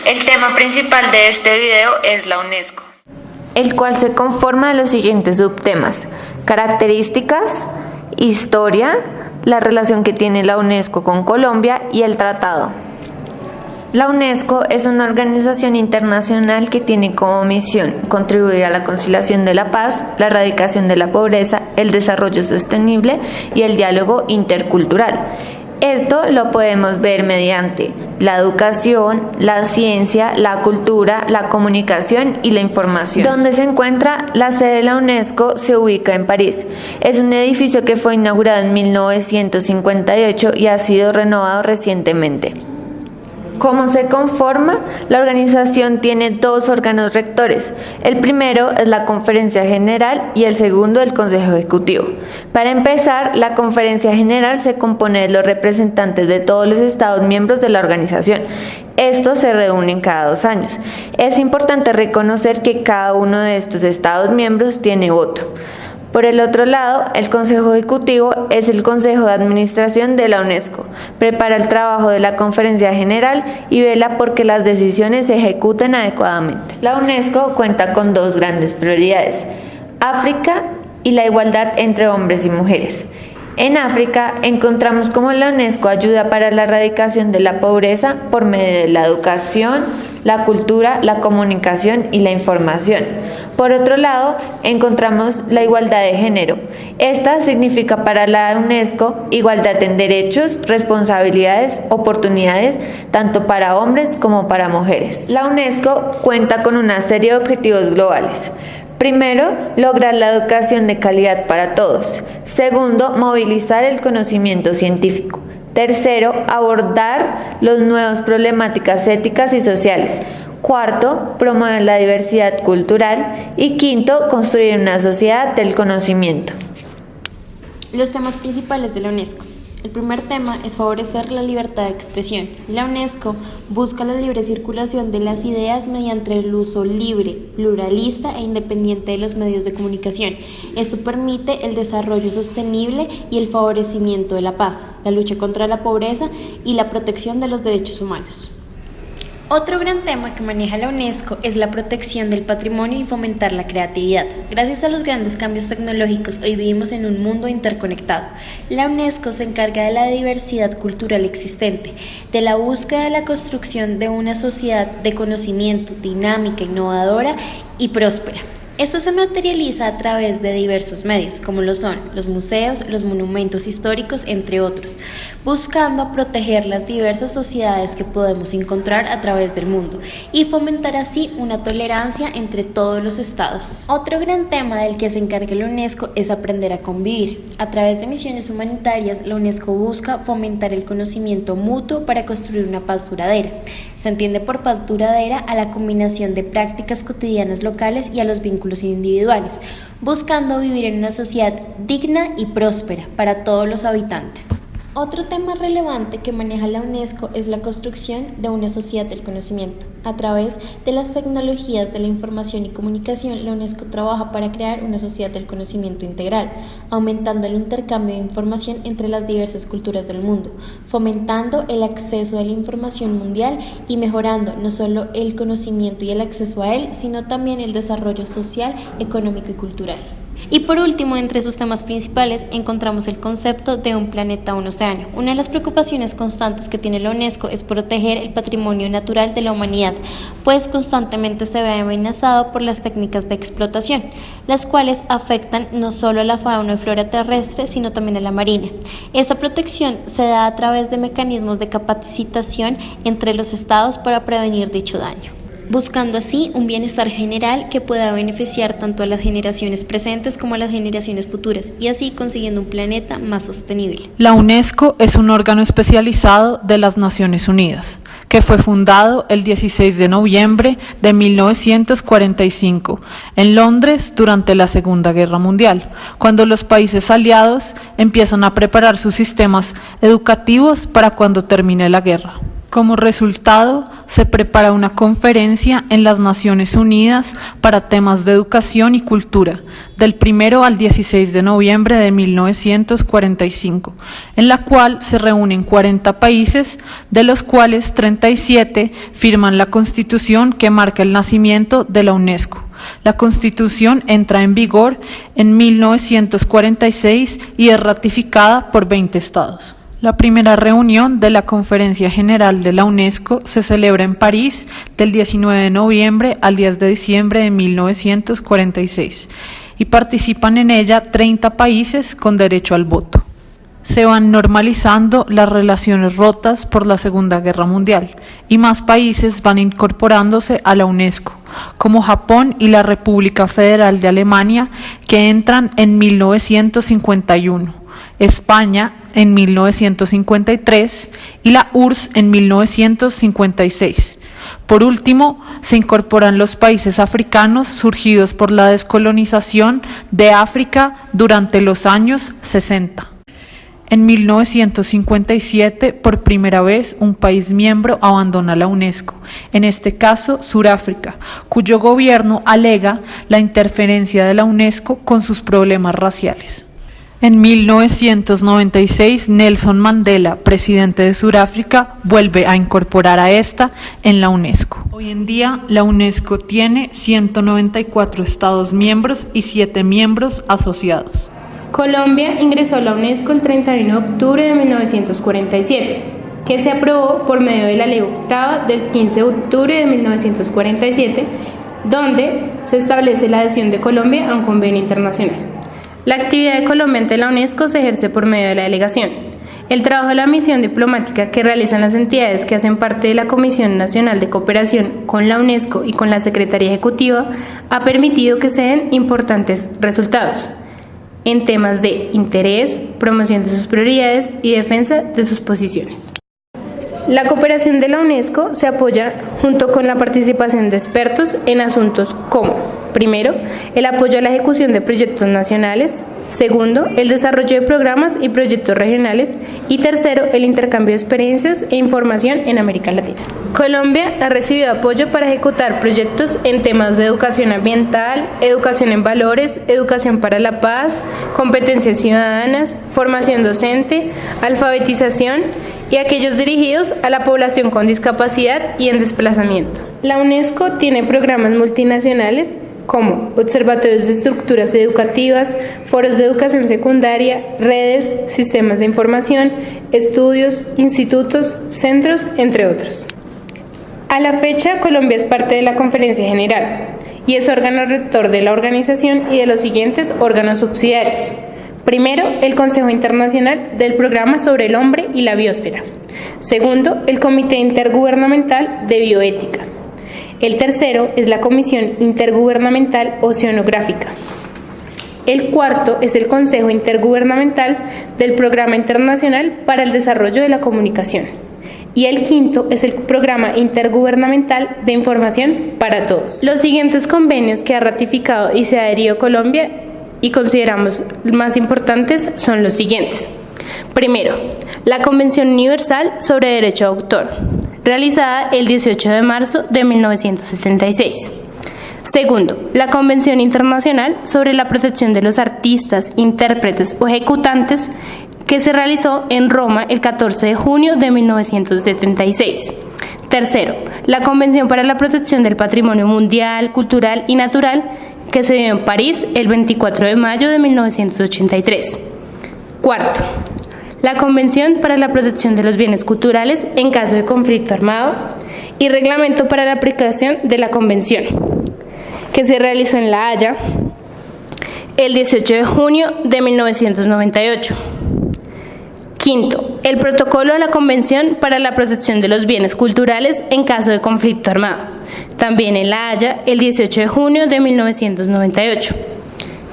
El tema principal de este video es la UNESCO, el cual se conforma de los siguientes subtemas: características, historia, la relación que tiene la UNESCO con Colombia y el tratado. La UNESCO es una organización internacional que tiene como misión contribuir a la conciliación de la paz, la erradicación de la pobreza, el desarrollo sostenible y el diálogo intercultural. Esto lo podemos ver mediante la educación, la ciencia, la cultura, la comunicación y la información. ¿Dónde se encuentra? La sede de la UNESCO se ubica en París. Es un edificio que fue inaugurado en 1958 y ha sido renovado recientemente. ¿Cómo se conforma? La organización tiene dos órganos rectores. El primero es la Conferencia General y el segundo el Consejo Ejecutivo. Para empezar, la Conferencia General se compone de los representantes de todos los Estados miembros de la organización. Estos se reúnen cada 2 años. Es importante reconocer que cada uno de estos Estados miembros tiene voto. Por el otro lado, el Consejo Ejecutivo es el Consejo de Administración de la UNESCO. Prepara el trabajo de la Conferencia General y vela por que las decisiones se ejecuten adecuadamente. La UNESCO cuenta con 2 grandes prioridades: África y la igualdad entre hombres y mujeres. En África encontramos cómo la UNESCO ayuda para la erradicación de la pobreza por medio de la educación, la cultura, la comunicación y la información. Por otro lado, encontramos la igualdad de género. Esta significa para la UNESCO igualdad en derechos, responsabilidades, oportunidades, tanto para hombres como para mujeres. La UNESCO cuenta con una serie de objetivos globales. Primero, lograr la educación de calidad para todos. Segundo, movilizar el conocimiento científico. Tercero, abordar las nuevas problemáticas éticas y sociales. Cuarto, promover la diversidad cultural. Y quinto, construir una sociedad del conocimiento. Los temas principales de la UNESCO. El primer tema es favorecer la libertad de expresión. La UNESCO busca la libre circulación de las ideas mediante el uso libre, pluralista e independiente de los medios de comunicación. Esto permite el desarrollo sostenible y el favorecimiento de la paz, la lucha contra la pobreza y la protección de los derechos humanos. Otro gran tema que maneja la UNESCO es la protección del patrimonio y fomentar la creatividad. Gracias a los grandes cambios tecnológicos, hoy vivimos en un mundo interconectado. La UNESCO se encarga de la diversidad cultural existente, de la búsqueda de la construcción de una sociedad de conocimiento, dinámica, innovadora y próspera. Esto se materializa a través de diversos medios, como lo son los museos, los monumentos históricos, entre otros, buscando proteger las diversas sociedades que podemos encontrar a través del mundo y fomentar así una tolerancia entre todos los estados. Otro gran tema del que se encarga la UNESCO es aprender a convivir. A través de misiones humanitarias, la UNESCO busca fomentar el conocimiento mutuo para construir una paz duradera. Se entiende por paz duradera a la combinación de prácticas cotidianas locales y a los vínculos individuales, buscando vivir en una sociedad digna y próspera para todos los habitantes. Otro tema relevante que maneja la UNESCO es la construcción de una sociedad del conocimiento. A través de las tecnologías de la información y comunicación, la UNESCO trabaja para crear una sociedad del conocimiento integral, aumentando el intercambio de información entre las diversas culturas del mundo, fomentando el acceso a la información mundial y mejorando no solo el conocimiento y el acceso a él, sino también el desarrollo social, económico y cultural. Y por último, entre sus temas principales encontramos el concepto de un planeta, un océano. Una de las preocupaciones constantes que tiene la UNESCO es proteger el patrimonio natural de la humanidad, pues constantemente se ve amenazado por las técnicas de explotación, las cuales afectan no solo a la fauna y flora terrestre, sino también a la marina. Esta protección se da a través de mecanismos de capacitación entre los estados para prevenir dicho daño, buscando así un bienestar general que pueda beneficiar tanto a las generaciones presentes como a las generaciones futuras y así consiguiendo un planeta más sostenible. La UNESCO es un órgano especializado de las Naciones Unidas, que fue fundado el 16 de noviembre de 1945 en Londres durante la Segunda Guerra Mundial, cuando los países aliados empiezan a preparar sus sistemas educativos para cuando termine la guerra. Como resultado, se prepara una conferencia en las Naciones Unidas para temas de educación y cultura, del 1 al 16 de noviembre de 1945, en la cual se reúnen 40 países, de los cuales 37 firman la Constitución que marca el nacimiento de la UNESCO. La Constitución entra en vigor en 1946 y es ratificada por 20 estados. La primera reunión de la Conferencia General de la UNESCO se celebra en París del 19 de noviembre al 10 de diciembre de 1946 y participan en ella 30 países con derecho al voto. Se van normalizando las relaciones rotas por la Segunda Guerra Mundial y más países van incorporándose a la UNESCO, como Japón y la República Federal de Alemania, que entran en 1951. España en 1953 y la URSS en 1956. Por último, se incorporan los países africanos surgidos por la descolonización de África durante los años 60. En 1957, por primera vez, un país miembro abandona la UNESCO, en este caso Sudáfrica, cuyo gobierno alega la interferencia de la UNESCO con sus problemas raciales. En 1996, Nelson Mandela, presidente de Sudáfrica, vuelve a incorporar a esta en la UNESCO. Hoy en día, la UNESCO tiene 194 Estados miembros y 7 miembros asociados. Colombia ingresó a la UNESCO el 31 de octubre de 1947, que se aprobó por medio de la Ley Octava del 15 de octubre de 1947, donde se establece la adhesión de Colombia a un convenio internacional. La actividad de Colombia ante la UNESCO se ejerce por medio de la delegación. El trabajo de la misión diplomática que realizan las entidades que hacen parte de la Comisión Nacional de Cooperación con la UNESCO y con la Secretaría Ejecutiva ha permitido que se den importantes resultados en temas de interés, promoción de sus prioridades y defensa de sus posiciones. La cooperación de la UNESCO se apoya junto con la participación de expertos en asuntos como: primero, el apoyo a la ejecución de proyectos nacionales; segundo, el desarrollo de programas y proyectos regionales; y tercero, el intercambio de experiencias e información en América Latina. Colombia ha recibido apoyo para ejecutar proyectos en temas de educación ambiental, educación en valores, educación para la paz, competencias ciudadanas, formación docente, alfabetización y aquellos dirigidos a la población con discapacidad y en desplazamiento. La UNESCO tiene programas multinacionales como observatorios de estructuras educativas, foros de educación secundaria, redes, sistemas de información, estudios, institutos, centros, entre otros. A la fecha, Colombia es parte de la Conferencia General y es órgano rector de la organización y de los siguientes órganos subsidiarios. Primero, el Consejo Internacional del Programa sobre el Hombre y la Biosfera. Segundo, el Comité Intergubernamental de Bioética. El tercero es la Comisión Intergubernamental Oceanográfica. El cuarto es el Consejo Intergubernamental del Programa Internacional para el Desarrollo de la Comunicación. Y el quinto es el Programa Intergubernamental de Información para Todos. Los siguientes convenios que ha ratificado y se ha adherido Colombia y consideramos más importantes son los siguientes. Primero, la Convención Universal sobre Derecho de Autor, realizada el 18 de marzo de 1976. Segundo, la Convención Internacional sobre la Protección de los Artistas, Intérpretes o Ejecutantes, que se realizó en Roma el 14 de junio de 1976. Tercero, la Convención para la Protección del Patrimonio Mundial, Cultural y Natural, que se dio en París el 24 de mayo de 1983. Cuarto, la Convención para la Protección de los Bienes Culturales en caso de conflicto armado y Reglamento para la aplicación de la Convención, que se realizó en La Haya el 18 de junio de 1998. Quinto, el Protocolo a la Convención para la Protección de los Bienes Culturales en caso de conflicto armado, también en La Haya, el 18 de junio de 1998.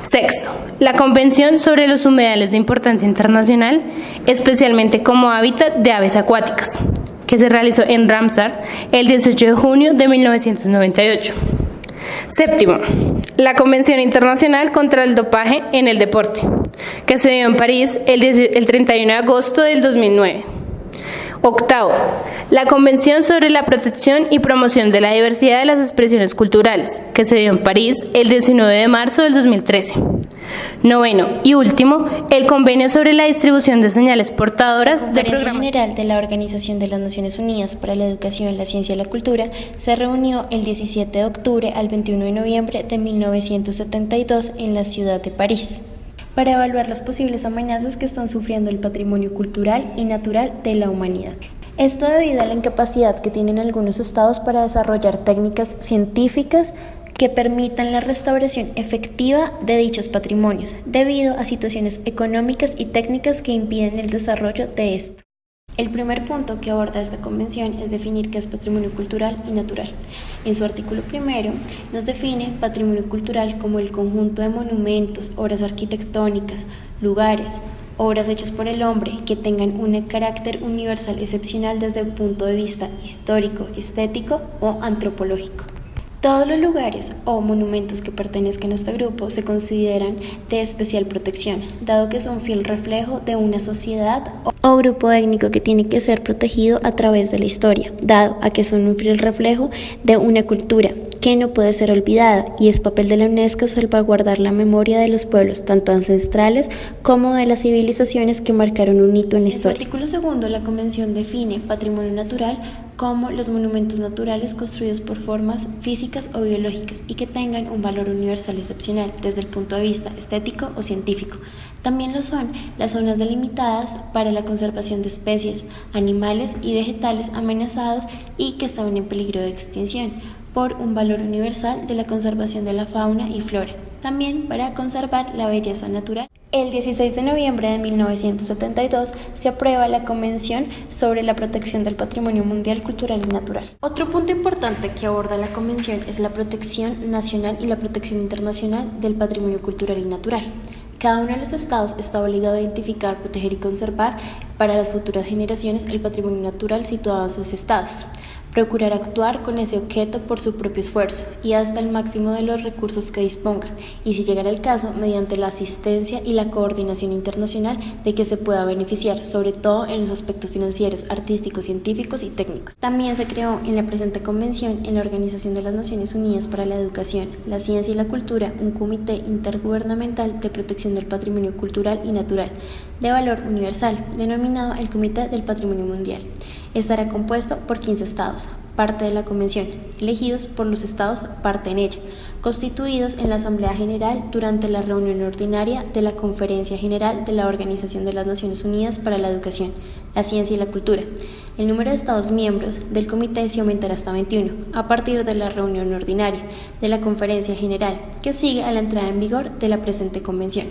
Sexto, la Convención sobre los humedales de importancia internacional, especialmente como hábitat de aves acuáticas, que se realizó en Ramsar el 18 de junio de 1998. Séptimo, la Convención Internacional contra el Dopaje en el Deporte, que se dio en París el 31 de agosto del 2009. Octavo, la Convención sobre la Protección y Promoción de la Diversidad de las Expresiones Culturales, que se dio en París el 19 de marzo del 2013. Noveno y último, el Convenio sobre la Distribución de Señales Portadoras de Conferencia Programas General de la Organización de las Naciones Unidas para la Educación, la Ciencia y la Cultura se reunió el 17 de octubre al 21 de noviembre de 1972 en la ciudad de París, para evaluar las posibles amenazas que están sufriendo el patrimonio cultural y natural de la humanidad. Esto debido a la incapacidad que tienen algunos estados para desarrollar técnicas científicas que permitan la restauración efectiva de dichos patrimonios, debido a situaciones económicas y técnicas que impiden el desarrollo de esto. El primer punto que aborda esta convención es definir qué es patrimonio cultural y natural. En su artículo primero nos define patrimonio cultural como el conjunto de monumentos, obras arquitectónicas, lugares, obras hechas por el hombre que tengan un carácter universal excepcional desde el punto de vista histórico, estético o antropológico. Todos los lugares o monumentos que pertenezcan a este grupo se consideran de especial protección, dado que son fiel reflejo de una sociedad o grupo étnico que tiene que ser protegido a través de la historia, dado a que son un fiel reflejo de una cultura que no puede ser olvidada, y es papel de la UNESCO salvaguardar la memoria de los pueblos, tanto ancestrales como de las civilizaciones que marcaron un hito en la historia. En su artículo segundo, la Convención define patrimonio natural como los monumentos naturales construidos por formas físicas o biológicas y que tengan un valor universal excepcional desde el punto de vista estético o científico. También lo son las zonas delimitadas para la conservación de especies, animales y vegetales amenazados y que estaban en peligro de extinción, por un valor universal de la conservación de la fauna y flora, también para conservar la belleza natural. El 16 de noviembre de 1972 se aprueba la Convención sobre la Protección del Patrimonio Mundial Cultural y Natural. Otro punto importante que aborda la Convención es la protección nacional y la protección internacional del patrimonio cultural y natural. Cada uno de los estados está obligado a identificar, proteger y conservar para las futuras generaciones el patrimonio natural situado en sus estados. Procurar actuar con ese objeto por su propio esfuerzo y hasta el máximo de los recursos que disponga, y si llegara el caso, mediante la asistencia y la coordinación internacional de que se pueda beneficiar, sobre todo en los aspectos financieros, artísticos, científicos y técnicos. También se creó en la presente convención, en la Organización de las Naciones Unidas para la Educación, la Ciencia y la Cultura, un comité intergubernamental de protección del patrimonio cultural y natural de valor universal, denominado el Comité del Patrimonio Mundial. Estará compuesto por 15 estados, parte de la Convención, elegidos por los estados parte en ella, constituidos en la Asamblea General durante la reunión ordinaria de la Conferencia General de la Organización de las Naciones Unidas para la Educación, la Ciencia y la Cultura. El número de estados miembros del comité se aumentará hasta 21, a partir de la reunión ordinaria de la Conferencia General, que sigue a la entrada en vigor de la presente Convención,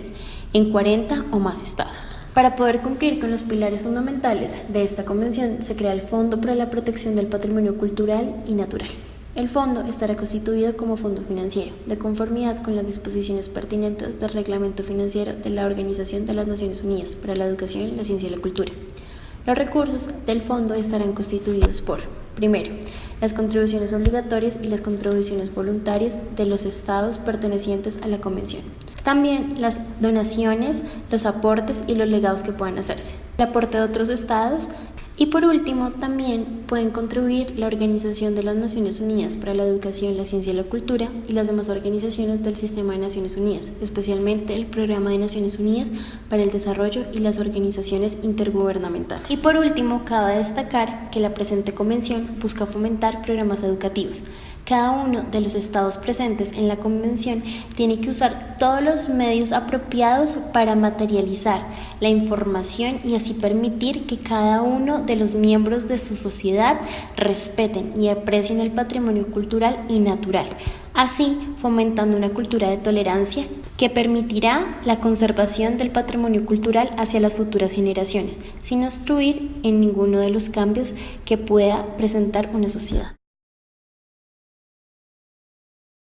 en 40 o más estados. Para poder cumplir con los pilares fundamentales de esta convención, se crea el Fondo para la Protección del Patrimonio Cultural y Natural. El fondo estará constituido como fondo financiero, de conformidad con las disposiciones pertinentes del Reglamento Financiero de la Organización de las Naciones Unidas para la Educación, la Ciencia y la Cultura. Los recursos del fondo estarán constituidos por, primero, las contribuciones obligatorias y las contribuciones voluntarias de los estados pertenecientes a la convención. También las donaciones, los aportes y los legados que puedan hacerse. El aporte de otros estados. Y por último, también pueden contribuir la Organización de las Naciones Unidas para la Educación, la Ciencia y la Cultura y las demás organizaciones del Sistema de Naciones Unidas, especialmente el Programa de Naciones Unidas para el Desarrollo y las organizaciones intergubernamentales. Y por último, cabe destacar que la presente convención busca fomentar programas educativos. Cada uno de los estados presentes en la convención tiene que usar todos los medios apropiados para materializar la información y así permitir que cada uno de los miembros de su sociedad respeten y aprecien el patrimonio cultural y natural, así fomentando una cultura de tolerancia que permitirá la conservación del patrimonio cultural hacia las futuras generaciones, sin obstruir en ninguno de los cambios que pueda presentar una sociedad.